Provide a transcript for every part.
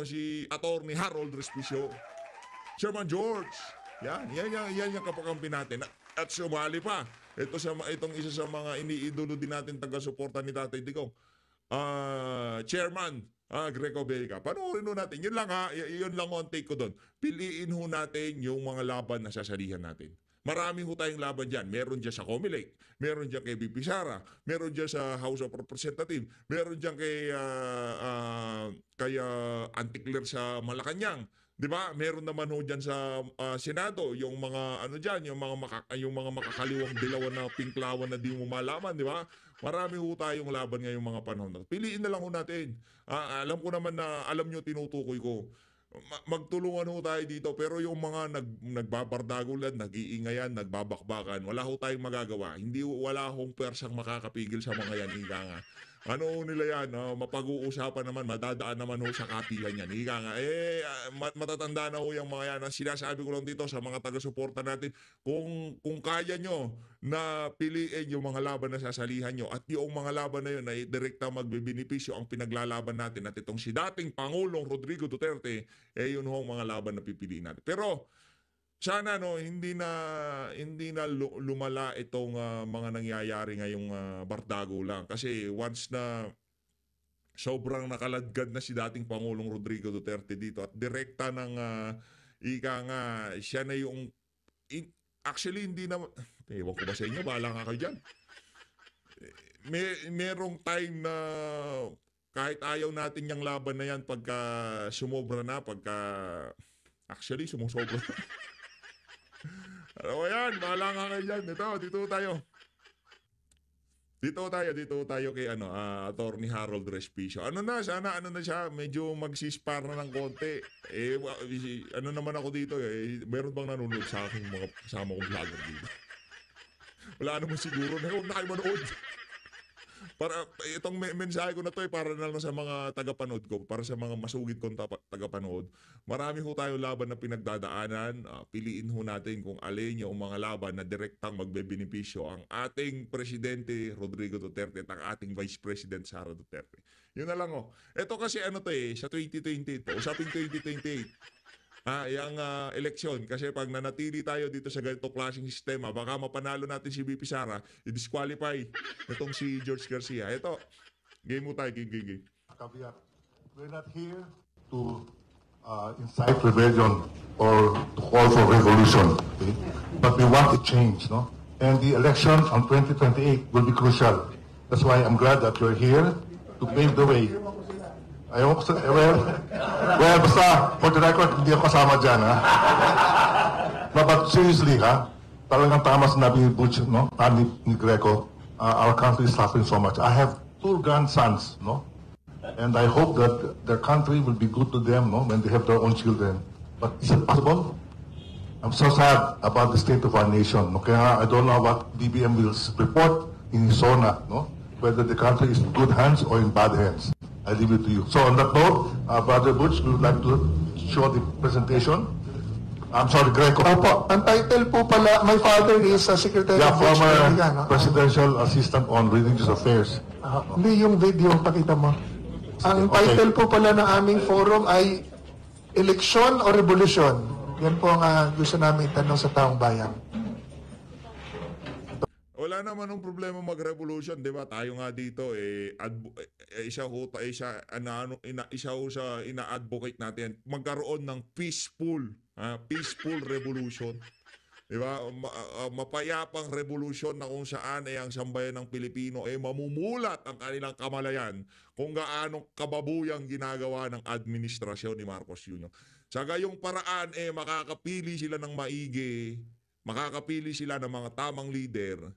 si Attorney Harold Respicio. Chairman George. Yan yung kapakampi natin. At sumali pa. Itong isa sa mga iniidolo din natin taga-suporta ni Tatay Digong. Chairman Greco Vega. Panoorin ho natin. Yun lang yun lang ang take ko doon. Piliin ho natin yung mga laban na sasalihan natin. Marami ho tayong laban dyan. Meron dyan sa Comelec, meron dyan kay BP Sara, meron dyan sa House of Representatives, meron dyan kay Anticler sa Malacanang. 'Di ba? Meron naman ho diyan sa Senado yung mga diyan, yung mga makakaliwang dilawan na pinklawan na di mo malaman, 'di ba? Marami ho tayong laban ngayong mga panahon. Piliin na lang ho natin. Alam ko naman na alam niyo tinutukoy ko. Magtulungan ho tayo dito, pero yung mga nagbabardagulan, nag-iingayan, nagbabakbakan, wala ho tayong magagawa. Wala hong persang makakapigil sa mga yan, ika nga. Ano nila yan, mapag-uusapan naman, madadaan naman ho sa kapihan yan. Ika nga, matatanda na ho yung mga yan. Ang sinasabi ko lang dito sa mga taga-suporta natin, kung kaya nyo na piliin yung mga laban na sasalihan nyo at yung mga laban na yun ay direkta magbibinipisyo ang pinaglalaban natin at itong si dating Pangulong Rodrigo Duterte, yun ho ang mga laban na pipiliin natin. Pero sana hindi na lumala itong mga nangyayari ngayong bardago lang, kasi once na sobrang nakaladgad na si dating Pangulong Rodrigo Duterte dito at direkta ng ika nga siya na yung actually hindi na ewan ko ba sa inyo, bahala nga kayo dyan. Merong time na kahit ayaw natin yung laban na yan pagka sumobra na, actually sumusobra na. Ano yan? Bahala nga kayo dyan. Dito tayo kay Attorney Harold Respicio. Sana siya medyo magsispar na ng konti. Naman ako dito meron bang nanonood sa aking mga kasama kong vlogger dito? Wala naman siguro. Huwag na kayo manood. Para itong mensahe ko na to para na lang sa mga tagapanood ko, para sa mga masugid kong tagapanood. Marami ho tayong laban na pinagdadaanan. Piliin ho natin kung alin yung mga laban na direktang magbebenepisyo ang ating Presidente Rodrigo Duterte at ang ating Vice President Sara Duterte. Yun na lang Ito kasi sa 2020 usaping 2028. Yung eleksyon, kasi pag nanatili tayo dito sa ganitong klaseng sistema, baka mapanalo natin si BP Sara, i-disqualify itong si George Garcia. Ito, game mo tayo, game. Caveat, we're not here to incite rebellion or to call for revolution, okay? But we want a change, no? And the election on 2028 will be crucial. That's why I'm glad that you're here to pave the way. Well, basta, for the record, hindi ako kasama dyan, ha? No, but seriously, talagang tama sinabi ni Butch, no? Ni Greco, our country is suffering so much. I have 2 grandsons, no? And I hope that their country will be good to them, no? When they have their own children. But is it possible? I'm so sad about the state of our nation. No? Kaya I don't know what BBM will report in his zona, no? Whether the country is in good hands or in bad hands. I leave it to you. So on that note, Brother Butch, we would like to show the presentation. I'm sorry, Greco. Opo, ang title po pala, my father is Secretary of Butch former Barrigan, no? Presidential Assistant on Religious Affairs. Hindi yung video, pakita mo. Ang title po pala ng aming forum ay Eleksyon o Revolusyon? Yan po ang gusto namin tanong sa taong bayan. Wala naman ng problema mag-revolution, 'di ba? Tayo nga dito isa ho sa ina-advocate natin magkaroon ng peaceful revolution. 'Di ba? Mapayapang revolution na kung saan ang sambayan ng Pilipino mamumulat ang kanilang kamalayan kung gaano kababuyang ginagawa ng administrasyon ni Marcos Jr. Sa gayong paraan makakapili sila ng maigi, makakapili sila ng mga tamang leader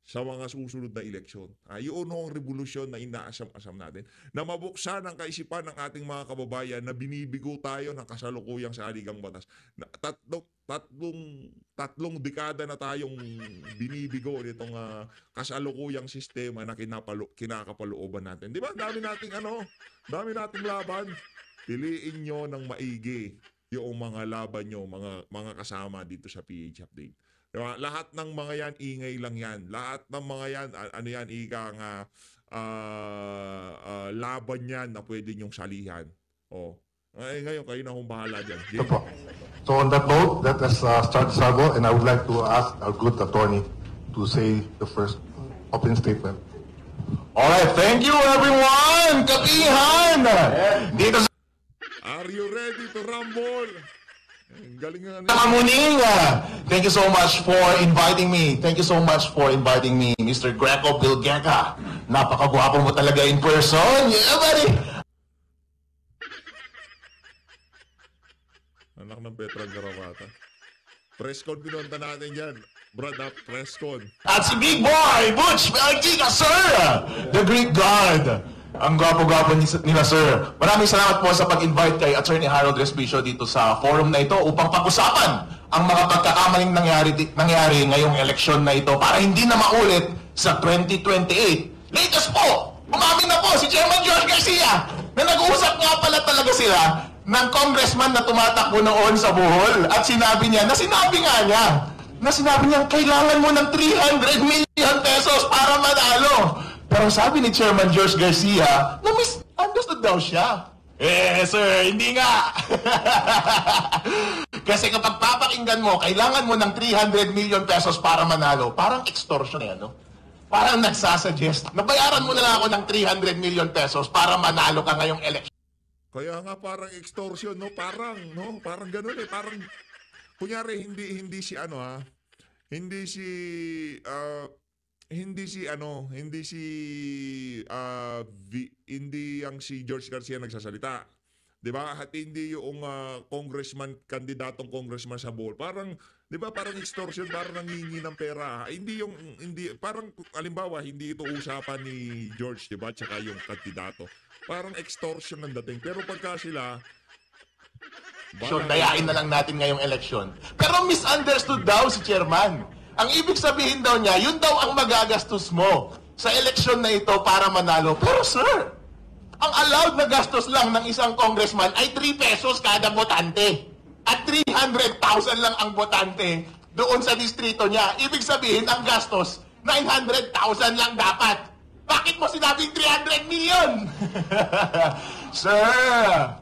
sa mga susunod na eleksyon. Yun ang revolusyon na inaasam-asam natin. Na mabuksan ang kaisipan ng ating mga kababayan na binibigo tayo ng kasalukuyang saligang batas. Tatlong dekada na tayong binibigo nitong kasalukuyang sistema na kinakapalooban natin. Di ba? Dami nating laban. Piliin nyo ng maigi yung mga laban nyo, mga kasama dito sa PH Update. Diba? Lahat ng mga yan, ingay lang yan. Lahat ng mga yan, laban yan na pwede nyong salihan. Ay, ngayon, kayo na kung bahala dyan. Ito po. So on that note, let us start sago, and I would like to ask our good attorney to say the first opening statement. Alright, thank you everyone! Kapihan! Dito sa Are you ready to rumble? Ang galing nga na. Kamuning, thank you so much for inviting me. Thank you so much for inviting me, Mr. Greco Bilgeka. Napakagwapo mo talaga in person. Yeah, buddy! Anak ng Petra Garavata. Press con pinunta natin dyan. Brad, press con. At si Big Boy, Butch Belgica, sir! The Greek God. Ang gwapo-gwapo nila, sir. Maraming salamat po sa pag-invite kay Attorney Harold Respicio dito sa forum na ito upang pag-usapan ang mga pagkakamaling nangyari ngayong eleksyon na ito para hindi na maulit sa 2028. Latest po, umamin na po si Chairman George Garcia na nag-uusap nga pala talaga sila ng congressman na tumatakbo noon sa Bohol at sinabi niya kailangan mo ng 300 million pesos para manalo. Pero sabi ni Chairman George Garcia, na misunderstood daw siya. Sir, hindi nga. Kasi kapag papakinggan mo, kailangan mo ng 300 million pesos para manalo. Parang extortion yan, no? Parang nagsasuggest, nabayaran mo na lang ako ng 300 million pesos para manalo ka ngayong election. Kaya nga parang extortion, no? Parang ganun eh. Parang, kunyari, hindi si George Garcia nagsasalita. 'Di ba? At hindi yung kandidatong congressman sa Bohol. Parang 'di ba parang extortion, parang nangingi ng pera. Hindi parang halimbawa hindi ito usapan ni George, 'di ba? Tsaka yung kandidato. Parang extortion ang dating. Pero pagka sila Dayain na lang natin ngayong eleksyon. Pero misunderstood daw si Chairman. Ang ibig sabihin daw niya, yun daw ang magagastos mo sa eleksyon na ito para manalo. Pero sir, ang allowed na gastos lang ng isang congressman ay 3 pesos kada botante. At 300,000 lang ang botante doon sa distrito niya. Ibig sabihin, ang gastos, 900,000 lang dapat. Bakit mo sinabing 300 million? Sir,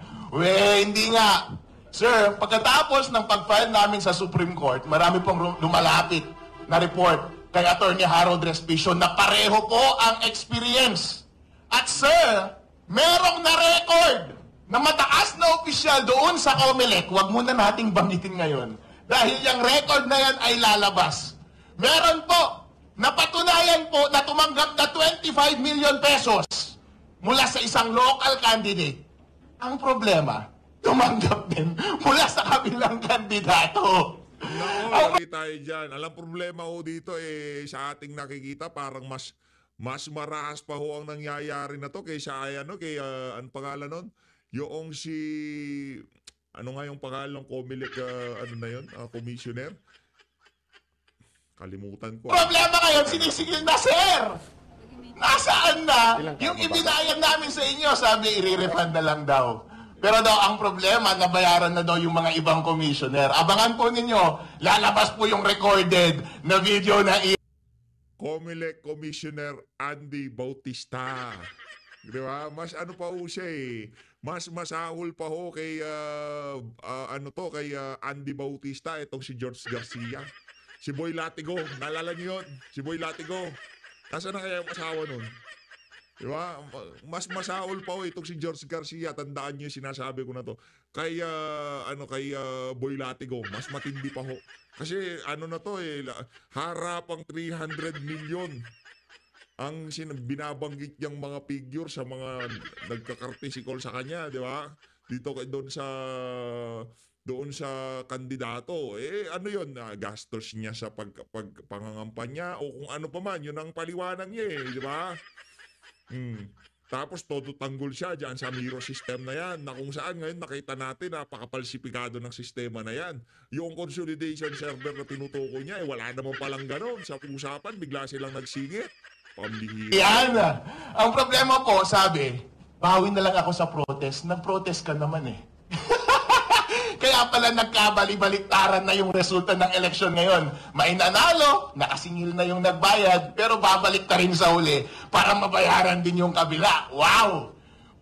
hindi nga. Sir, pagkatapos ng pag-file namin sa Supreme Court, marami pong lumalapit na report kay Attorney Harold Respicio na pareho po ang experience. At sir, merong na-record na mataas na opisyal doon sa COMELEC, wag muna nating banggitin ngayon, dahil yung record na yan ay lalabas. Meron po, napatunayan po na tumanggap na 25 million pesos mula sa isang local candidate. Ang problema, tumanggap din mula sa kabilang kandidato. Naku, tayo dyan. Alam, problema ho dito sa ating nakikita, parang mas marahas pa ho ang nangyayari na to kaysa anong pangalan nun? Yung ano nga yung pangalan ng COMELEC, commissioner? Kalimutan ko. Problema ngayon, sinisigil na, sir! Nasaan na? Yung ibinayad namin sa inyo, sabi, i-refund na lang daw. Pero daw, ang problema, nabayaran na daw yung mga ibang commissioner. Abangan po ninyo, lalabas po yung recorded na video na COMELEC Commissioner Andy Bautista. Di ba? Mas ano pa ho siya Mas masahol pa ho kay Andy Bautista itong si George Garcia. Si Boy Latigo, naalala niyo yun? Si Boy Latigo. Nasaan na kaya yung asawa nun? Diba? Mas masahol pa ho itong si George Garcia. Tandaan niyo yung sinasabi ko na to. Kay Boy Latigo, mas matindi pa ho. Kasi na to harapang 300 million ang binabanggit niyang mga figure sa mga nagkakartisikol sa kanya, di ba? Dito doon sa kandidato. Ano yun? Gastos niya sa pangangampanya o kung ano pa man, yun ang paliwanag niya di ba? Tapos todo tanggol siya dyan sa Miro system na yan, na kung saan ngayon nakita natin napakapalsipikado ng sistema na yan. Yung consolidation server na tinutukoy niya, wala naman palang ganon. Sa usapan, bigla silang nagsingit. Pambihira. Yan! Ang problema po, sabi, bawi na lang ako sa protest. Nag-protest ka naman Kaya pala nagkabali-baliktaran na yung resulta ng eleksyon ngayon. May nanalo, nakasingil na yung nagbayad, pero babalik ka rin sa uli para mabayaran din yung kabila. Wow!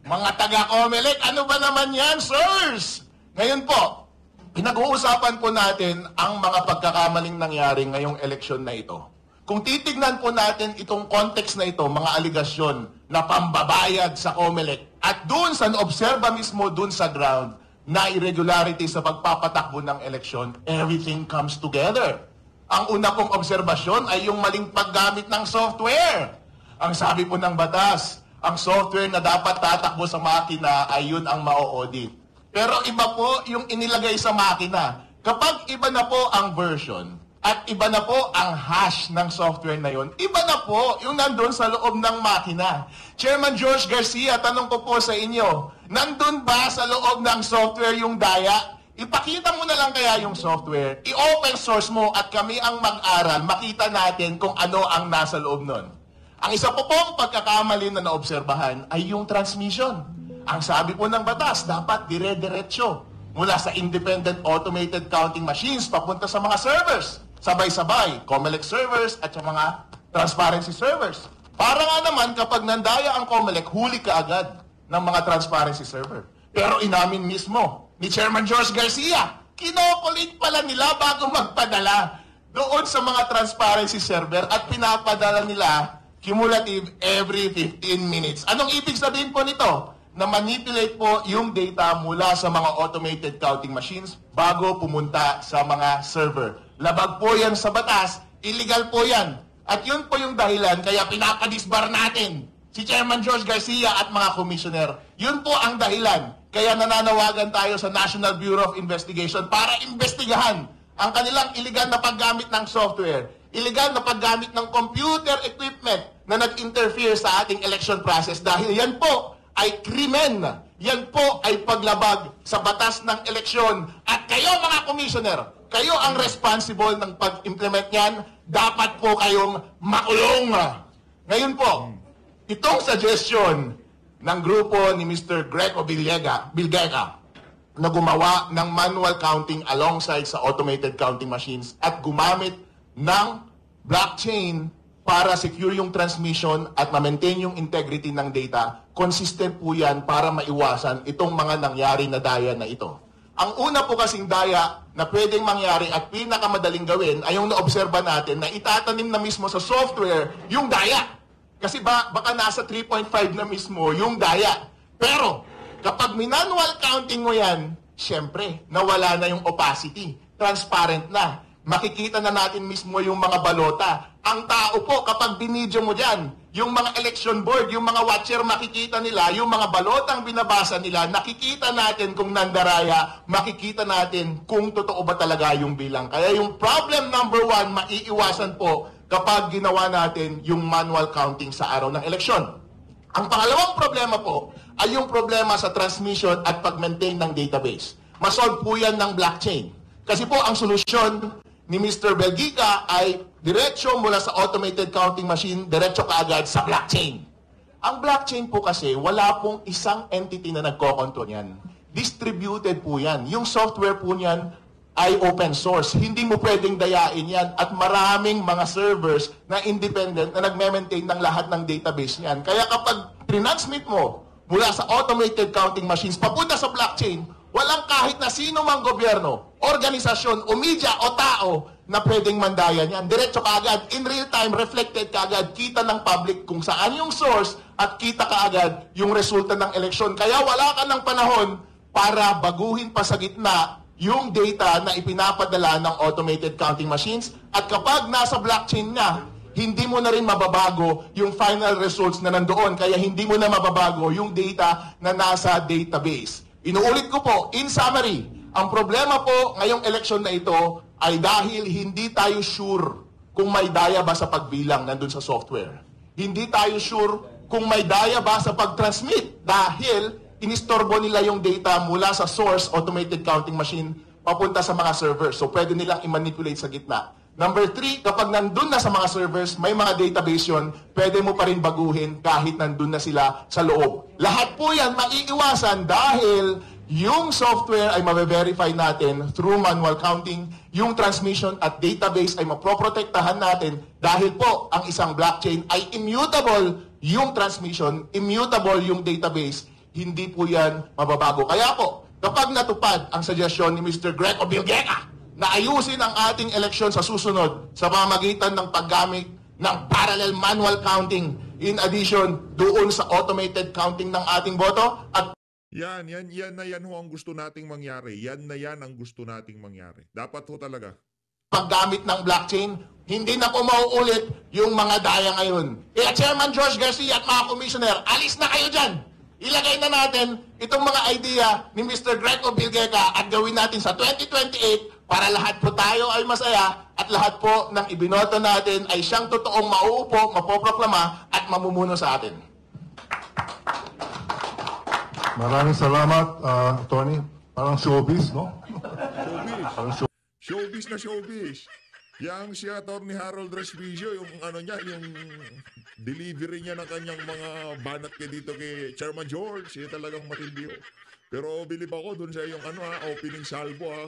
Mga taga-COMELEC, ano ba naman yan, sirs? Ngayon po, pinag-uusapan po natin ang mga pagkakamaling nangyari ngayong eleksyon na ito. Kung titignan po natin itong context na ito, mga aligasyon na pambabayad sa COMELEC at doon sa obserba mismo doon sa ground na irregularity sa pagpapatakbo ng eleksyon, everything comes together. Ang una pong obserbasyon ay yung maling paggamit ng software. Ang sabi po ng batas, ang software na dapat tatakbo sa makina ay yun ang ma-audit. Pero iba po yung inilagay sa makina. Kapag iba na po ang version at iba na po ang hash ng software na yun, iba na po yung nandun sa loob ng makina. Chairman George Garcia, tanong ko po sa inyo, nandun ba sa loob ng software yung daya? Ipakita mo na lang kaya yung software, i-open source mo at kami ang mag-aral, makita natin kung ano ang nasa loob nun. Ang isa po pong pagkakamali na naobserbahan ay yung transmission. Ang sabi po ng batas, dapat dire-diretso mula sa independent automated counting machines papunta sa mga servers. Sabay-sabay, COMELEC servers at sa mga transparency servers. Para nga naman kapag nandaya ang COMELEC, huli ka agad ng mga transparency server. Pero inamin mismo ni Chairman George Garcia, kinokolit pala nila bago magpadala doon sa mga transparency server at pinapadala nila cumulative every 15 minutes. Anong ibig sabihin po nito? Na manipulate po yung data mula sa mga automated counting machines bago pumunta sa mga server. Labag po yan sa batas, illegal po yan. At yun po yung dahilan kaya pinapadisbar natin si Chairman George Garcia at mga commissioner. Yun po ang dahilan kaya nananawagan tayo sa National Bureau of Investigation para investigahan ang kanilang illegal na paggamit ng software, illegal na paggamit ng computer equipment na nag-interfere sa ating election process dahil yan po ay krimen. Yan po ay paglabag sa batas ng eleksyon. At kayo mga commissioner, kayo ang responsible ng pag-implement yan. Dapat po kayong makulong. Ngayon po, itong suggestion ng grupo ni Mr. Greco Bilgega na gumawa ng manual counting alongside sa automated counting machines at gumamit ng blockchain para secure yung transmission at ma-maintain yung integrity ng data, consistent po yan para maiwasan itong mga nangyari na daya na ito. Ang una po kasing daya na pwedeng mangyari at pinakamadaling gawin ay yung naobserba natin na itatanim na mismo sa software yung daya. Kasi baka nasa 3.5 na mismo yung daya. Pero kapag manual counting mo yan, syempre, nawala na yung opacity. Transparent na. Makikita na natin mismo yung mga balota. Ang tao po, kapag binidyo mo dyan, yung mga election board, yung mga watcher, makikita nila, yung mga balotang binabasa nila, nakikita natin kung nandaraya, makikita natin kung totoo ba talaga yung bilang. Kaya yung problem number 1, maiiwasan po kapag ginawa natin yung manual counting sa araw ng eleksyon. Ang pangalawang problema po ay yung problema sa transmission at pag-maintain ng database. Masolve po yan ng blockchain. Kasi po ang solusyon ni Mr. Belgica ay diretso mula sa automated counting machine, diretso kaagad sa blockchain. Ang blockchain po kasi, wala pong isang entity na nagko-control yan. Distributed po yan. Yung software po niyan ay open source. Hindi mo pwedeng dayain yan at maraming mga servers na independent na nagme-maintain ng lahat ng database niyan. Kaya kapag transmit mo mula sa automated counting machines papunta sa blockchain, walang kahit na sino mang gobyerno, organisasyon o media o tao na pwedeng mandayan yan. Diretso kaagad, in real time, reflected kaagad, kita ng public kung saan yung source at kita kaagad yung resulta ng eleksyon. Kaya wala ka ng panahon para baguhin pa sa gitna yung data na ipinapadala ng automated counting machines. At kapag nasa blockchain na, hindi mo na rin mababago yung final results na nandoon. Kaya hindi mo na mababago yung data na nasa database. Inuulit ko po, in summary, ang problema po ngayong eleksyon na ito ay dahil hindi tayo sure kung may daya ba sa pagbilang nandun sa software. Hindi tayo sure kung may daya ba sa pag-transmit dahil inistorbo nila yung data mula sa source automated counting machine papunta sa mga servers. So pwede nilang i-manipulate sa gitna. Number 3, kapag nandun na sa mga servers, may mga database yun, pwede mo pa rin baguhin kahit nandun na sila sa loob. Lahat po yan maiiwasan dahil yung software ay mabe-verify natin through manual counting, yung transmission at database ay maproprotektahan natin dahil po ang isang blockchain ay immutable yung transmission, immutable yung database, hindi po yan mababago. Kaya po, kapag natupad ang suggestion ni Mr. Greco Bilgueca na ayusin ang ating eleksyon sa susunod sa pamamagitan ng paggamit ng parallel manual counting in addition doon sa automated counting ng ating boto at Yan na yan ho ang gusto nating mangyari. Yan na yan ang gusto nating mangyari. Dapat ho talaga. paggamit ng blockchain, hindi na po mauulit yung mga daya ngayon. Kaya Chairman George Garcia at mga commissioner, alis na kayo dyan. Ilagay na natin itong mga idea ni Mr. Greco Bilgueca at gawin natin sa 2028 para lahat po tayo ay masaya at lahat po ng ibinoto natin ay siyang totoong mauupo, mapoproklama at mamumuno sa atin. Maraming salamat, Tony. Parang showbiz, no? Showbiz. Parang Showbiz na showbiz. Yang si Atty. Harold Respicio, yung ano niya, yung delivery niya ng kanyang mga banat kay dito kay Chairman George, siya talagang matindi. Pero bilib ako dun sa yung opening salvo ha.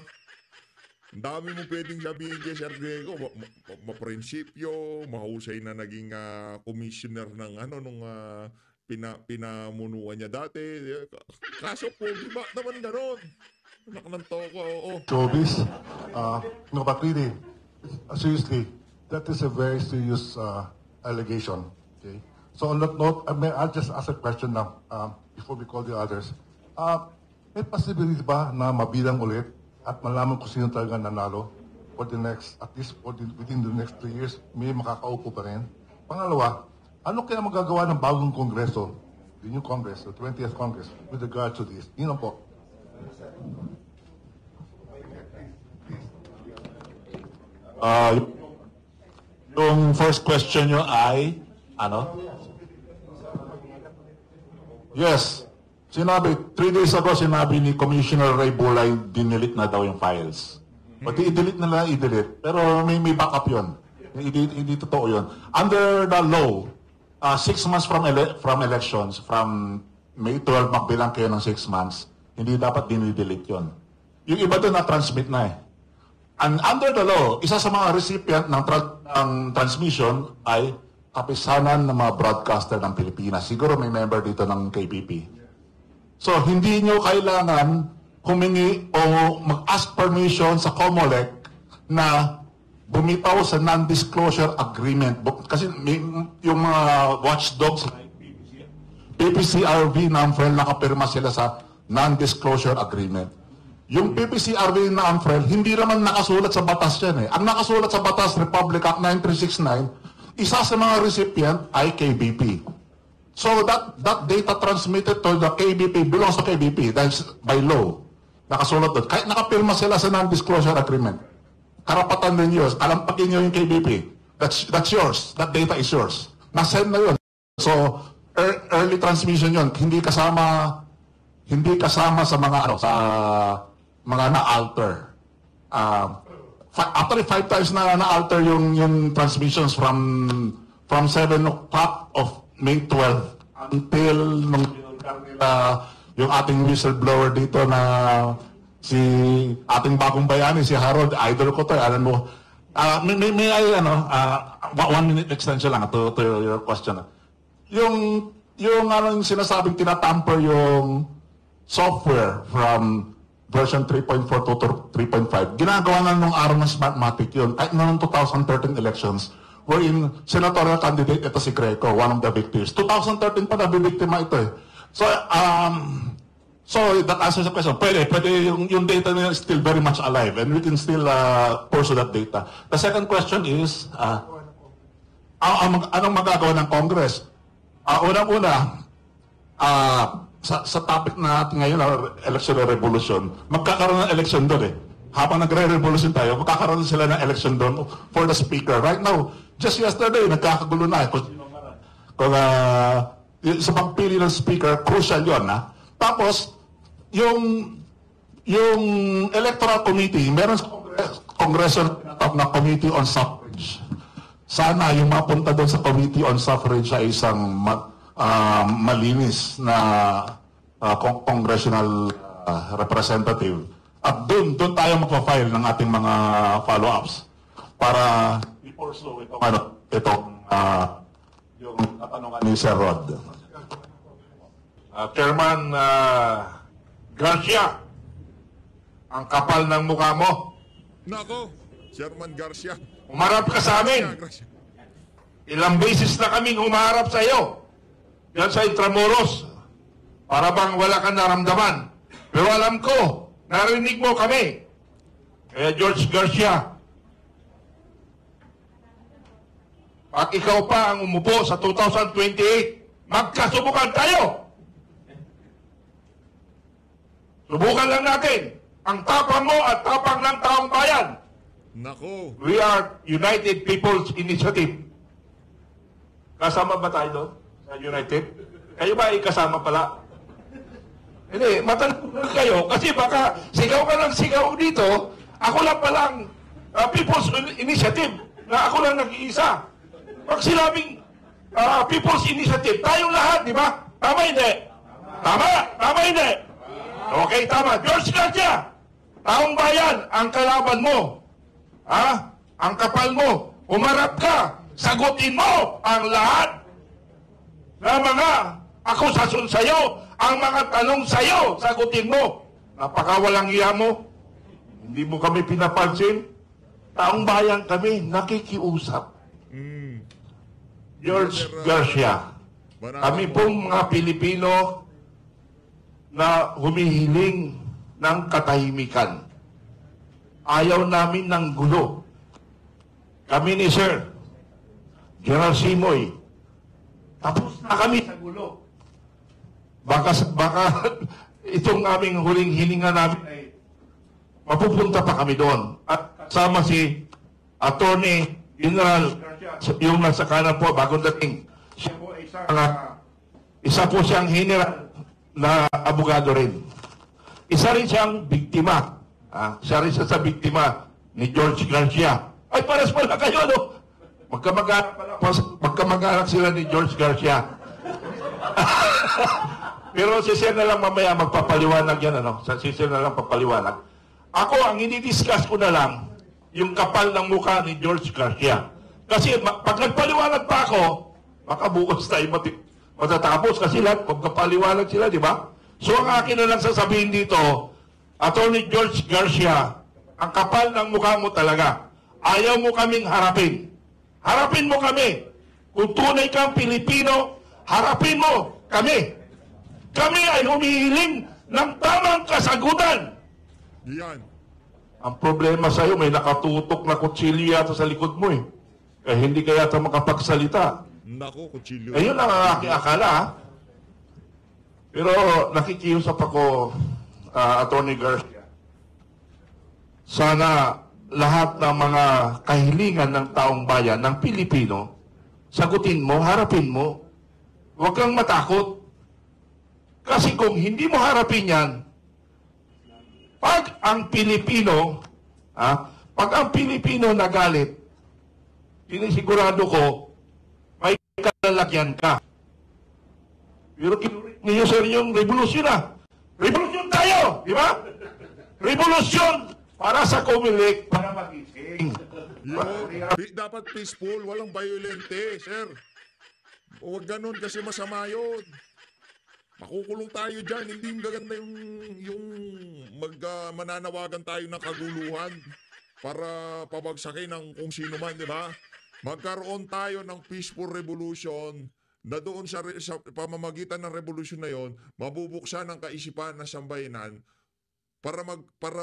Ang dami mong pwedeng sabihin kay Sir Greco, maprinsipyo, mahusay na naging commissioner ng nung pinamunuan niya dati. Kaso po, di ba naman ganon? Anak ng toko, oo. showbiz. No, but really, seriously, that is a very serious allegation. Okay. So on that note, I'll just ask a question now before we call the others. May possibility ba na mabilang ulit at malaman kung sino talaga nanalo for the next, at least within the next 3 years, may makakaupo pa rin? Pangalawa, ano kaya magagawa ng bagong kongreso, the new Congress, the 20th Congress, with regard to this? Yun lang po. Yung first question nyo ay, ano? Yes. Sinabi, 3 days ago, sinabi ni Commissioner Ray Bulay, dinilit na daw yung files. Pati i-delete na lang, i-delete. Pero may backup yun. Hindi totoo yun. Under the law, 6 months from elections, from May 12, magbilang kayo ng 6 months, hindi dapat dinidelete yun. Yung iba doon na-transmit na eh. And under the law, isa sa mga recipient ng transmission ay kapisanan ng mga broadcaster ng Pilipinas. Siguro may member dito ng KBP. So, hindi nyo kailangan humingi o mag-ask permission sa COMELEC na bumitaw sa non-disclosure agreement. Kasi yung mga watchdogs, PPCRV na nakapirma sila sa non-disclosure agreement. Yung PPCRV na hindi naman nakasulat sa batas yan eh. Ang nakasulat sa batas, Republic Act 9369, isa sa mga recipient ay KBP. So that data transmitted to the KBP belongs to KBP. That's by law. Nakasulat doon. Kahit nakapirma sila sa non-disclosure agreement. Karapatan din yun. Alampagin nyo yung KBP. That's yours. That data is yours. Nasend na yun. So, early transmission yun. Hindi kasama sa mga sa mga na-alter. Actually, 5 times na-alter yung transmissions from 7 o'clock of May 12 until nung yung ating whistleblower dito na si ating bagong bayani, si Harold, idol ko to, alam mo. May I, 1 minute extension lang to your question. Yung sinasabing tinatamper yung software from version 3.4 to 3.5, ginagawa na nung araw ng Smartmatic yun, kahit noong 2013 elections, wherein senatorial candidate ito si Greco, one of the victims. 2013 pa nabibiktima ito eh. So that answers the question. Pwede yung data niya is still very much alive and we can still pursue that data. The second question is, anong magagawa ng Congress? Unang-una, sa topic natin ngayon, election revolution, magkakaroon ng election doon eh. Habang nagre-revolution tayo, magkakaroon sila ng election doon for the speaker. Right now, just yesterday, nagkakagulo na eh. Kung sa pagpili ng speaker, crucial yun. Tapos, yung electoral committee, meron sa Congressional na Committee on Suffrage. Sana yung mapunta doon sa Committee on Suffrage ay isang malinis na congressional representative. At doon tayo magpa-file ng ating mga follow-ups para i-pursue yung katanungan ni Sir Rod. Chairman Garcia, ang kapal ng mukha mo. Nako, Chairman Garcia. Umarap ka sa amin. Garcia. Ilang beses na kaming humarap sa iyo. Yan sa Intramuros. Para bang wala kang naramdaman. Pero alam ko, narinig mo kami. Kaya George Garcia, pag ikaw pa ang umupo sa 2028, magkasubukan tayo. Subukan lang natin ang tapang mo at tapang ng taong bayan. Nako. We are United People's Initiative. Kasama ba tayo doon sa United? Kayo ba ay kasama pala? Hindi, matanong kayo kasi baka sigaw ka ng sigaw dito, ako lang palang People's Initiative na ako lang nag-iisa. Pag sinabing People's Initiative, tayong lahat, di ba? Tama hindi? Tama? Tama hindi? Okay, tama. George Garcia, taong bayan, ang kalaban mo. Ang kapal mo. Umarap ka. Sagutin mo ang lahat na mga akusasyon sa'yo, ang mga tanong sa'yo, sagutin mo. Napakawalang iya mo. Hindi mo kami pinapansin. Taong bayan kami, nakikiusap. George Garcia, kami pong mga Pilipino na humihiling ng katahimikan. Ayaw namin ng gulo. Kami ni Sir General Simoy, tapos na kami sa gulo. Baka itong aming huling hininga namin ay mapupunta pa kami doon. At kasama si Attorney General, yung nasa kanan po, bagong dating. Siya po ay isa po siyang general na abogado rin. Isa rin siyang biktima. Siya rin sa biktima ni George Garcia. Ay, pares pala kayo, no? Magkamag-anak sila ni George Garcia. Pero si Sir na lang mamaya magpapaliwanag yan, ano? Si Sir na lang papaliwanag. Ako, ang ini-discuss ko na lang, yung kapal ng mukha ni George Garcia. Kasi pag nagpaliwanag pa ako, baka bukas tayo matatapos kasi lahat, magpapaliwanag sila, di ba? So ang akin na lang sasabihin dito, Attorney George Garcia, ang kapal ng mukha mo talaga. Ayaw mo kaming harapin. Harapin mo kami. Kung tunay kang Pilipino, harapin mo kami. Kami ay humihiling ng tamang kasagutan. Yan. Ang problema sa'yo, may nakatutok na kutsilyo yata sa likod mo eh. Kaya hindi ka yata makapagsalita. Nako, kutsilyo. Ayun ang aking akala, ha? Pero nakikiusap ako, Attorney Garcia. Sana lahat ng mga kahilingan ng taong bayan, ng Pilipino, sagutin mo, harapin mo. Huwag kang matakot. Kasi kung hindi mo harapin yan, pag ang Pilipino nagalit, sinisigurado ko, may kalalagyan ka. Pero niyo sir yung revolusyon Revolusyon tayo! Di ba? Revolusyon para sa Comelec, para magising. Dapat peaceful, walang violente, sir. Huwag ganun kasi masama yun. Makukulong tayo dyan, hindi gaganda yung mananawagan tayo ng kaguluhan para pabagsakin ng kung sino man, di ba? Magkaroon tayo ng peaceful revolution na doon sa pamamagitan ng revolusyon na yon, mabubuksan ang kaisipan ng sambayanan para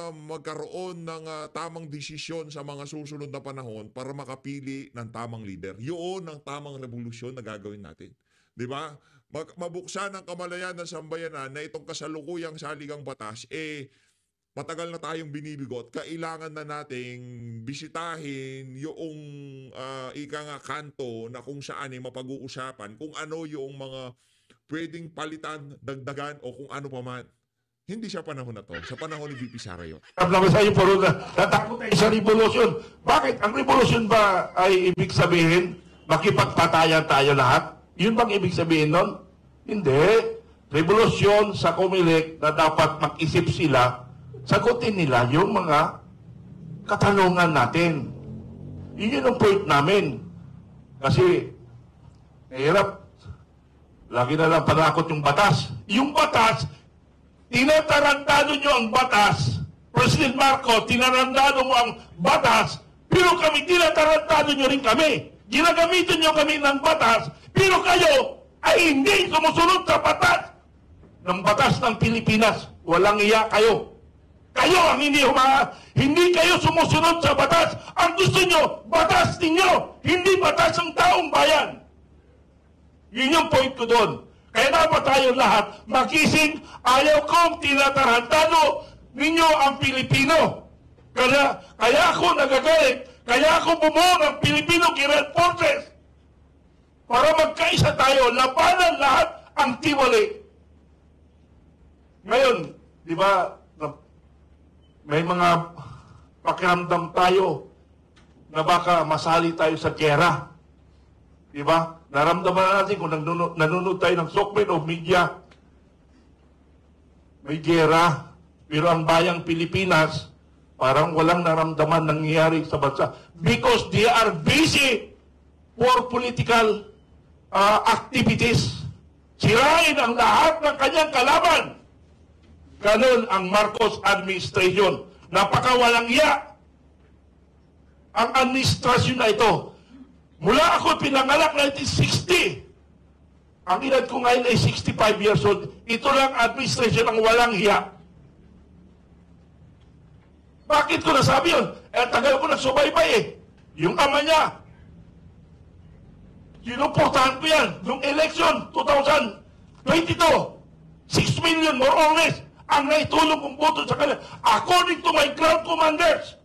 magkaroon ng tamang desisyon sa mga susunod na panahon para makapili ng tamang leader. Yun ang tamang revolusyon na gagawin natin. Di ba? Mabuksan ang kamalayan ng sambayanan na itong kasalukuyang saligang batas, matagal na tayong binibigot, kailangan na nating bisitahin yung kanto na kung saan mapag-uusapan kung ano yung mga pwedeng palitan, dagdagan o kung ano pa man. Hindi siya panahon na to. Sa panahon ni VP Sara yun. Naman sa'yo, puro natakot tayo sa revolusyon. Bakit? Ang revolusyon ba ay ibig sabihin makipagpatayan tayo lahat? Yun bang ibig sabihin nun? Hindi. Revolusyon sa Comelec na dapat mag-isip sila, sagutin nila yung mga katanungan natin. Yun ang point namin. Kasi, mahirap. Lagi na lang panakot yung batas. Yung batas, tinatarantado nyo ang batas. President Marcos, tinarantado mo ang batas, pero kami, tinatarantado nyo rin kami. Ginagamitin nyo kami ng batas, pero kayo ay hindi sumusunod sa batas ng batas ng Pilipinas. Walang iya kayo. Kayo ang hindi kayo sumusunod sa batas. Ang gusto nyo, batas ninyo, hindi batas ng taong bayan. Yun yung point ko doon. Kaya dapat tayo lahat magising. Ayaw kong tinatarantado ninyo ang Pilipino. Kaya ako nagagalit. Kaya ako bumuo ng Filipino Guerrilla Forces. Para magkaisa tayo, labanan lahat ang tiwali. Ngayon, di ba, may mga pakiramdam tayo na baka masali tayo sa gera. Di ba? Naramdaman natin kung nanonood tayo ng Sokmen o media. May gera. Pero ang bayang Pilipinas, parang walang naramdaman nangyayari sa bansa. Because they are busy for political activities. Sirain ang lahat ng kanyang kalaban. Ganon ang Marcos administration. Napakawalang iya. Ang administrasyon na ito. Mula ako pinanganak 1960. Ang edad ko ngayon ay 65 years old. Ito lang administration ang walang iya. Bakit ko nasabi yun? Tagal ko nagsubaybay eh. Yung ama niya, sinuportahan ko yan. Yung election, 2022, 6 million more or less ang naitulong kong boto sa kanila. According to my ground commanders,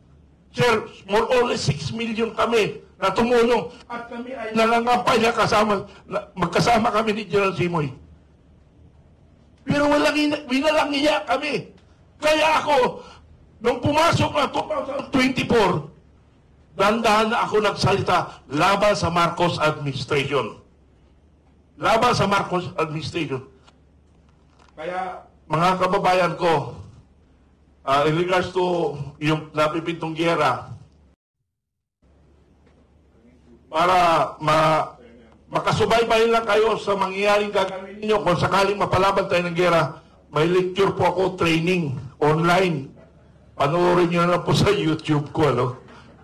sir, more or less 6 million kami na tumulong. At kami ay nangangampay na magkasama kami ni General Simoy. Pero winalang iya kami. Kaya ako, nung pumasok na 2024, dandahan na ako nagsalita laban sa Marcos administration. Laban sa Marcos administration. Kaya, mga kababayan ko, in regards to yung napipintong giyera, para makasubaybay lang kayo sa mangyayaring gagawin ninyo kung sakaling mapalaban tayo ng giyera, may lecture po ako, training, online. Panoorin nyo na po sa YouTube ko,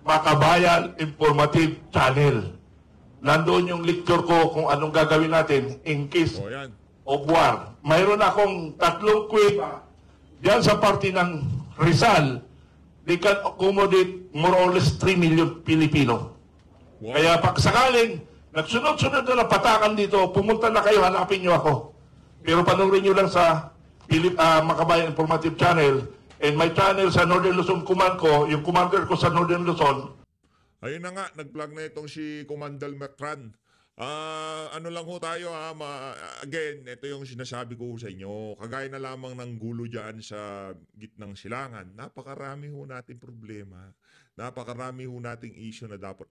Makabayan Informative Channel. Nandoon yung lecture ko kung anong gagawin natin in case of war. Mayroon akong 3 kuweba diyan sa parte ng Rizal. They can accommodate more or less 3 million Pilipino. Wow. Kaya pag sakaling nagsunod-sunod na patakan dito, pumunta na kayo, hanapin nyo ako. Pero panoorin nyo lang sa Makabayan Informative Channel. And my channel sa Northern Luzon Command ko, yung commander ko sa Northern Luzon. Ayun na nga, nag-vlog na itong si Commander Macran. Ano lang ho tayo again, ito yung sinasabi ko sa inyo. Kagaya na lamang ng gulo dyan sa gitnang silangan. Napakarami ho natin problema. Napakarami ho nating issue na dapat